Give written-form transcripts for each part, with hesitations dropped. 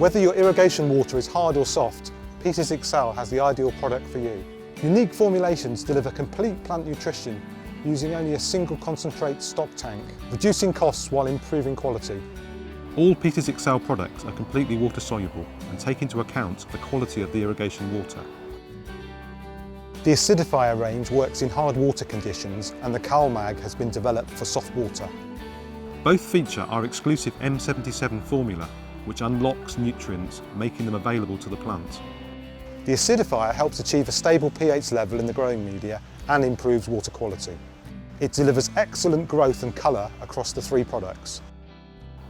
Whether your irrigation water is hard or soft, Peters Excel has the ideal product for you. Unique formulations deliver complete plant nutrition using only a single concentrate stock tank, reducing costs while improving quality. All Peters Excel products are completely water-soluble and take into account the quality of the irrigation water. The acidifier range works in hard water conditions and the CalMag has been developed for soft water. Both feature our exclusive M77 formula, which unlocks nutrients, making them available to the plant. The acidifier helps achieve a stable pH level in the growing media and improves water quality. It delivers excellent growth and colour across the three products.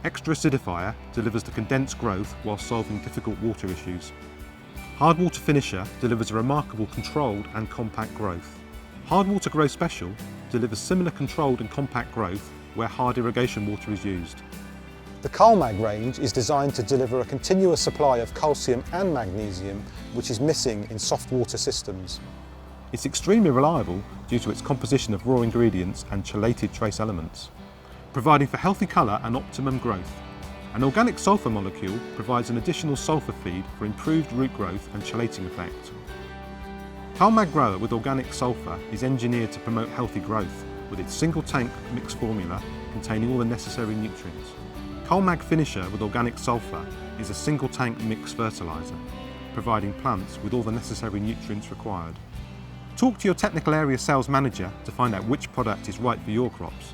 Extra acidifier delivers the condensed growth while solving difficult water issues. Hard Water Finisher delivers a remarkable controlled and compact growth. Hard Water Grow Special delivers similar controlled and compact growth where hard irrigation water is used. The CalMag range is designed to deliver a continuous supply of calcium and magnesium, which is missing in soft water systems. It's extremely reliable due to its composition of raw ingredients and chelated trace elements, providing for healthy colour and optimum growth. An organic sulphur molecule provides an additional sulphur feed for improved root growth and chelating effect. CalMag Grower with organic sulphur is engineered to promote healthy growth with its single tank mix formula containing all the necessary nutrients. CalMag Finisher with organic sulphur is a single tank mix fertilizer, providing plants with all the necessary nutrients required. Talk to your technical area sales manager to find out which product is right for your crops.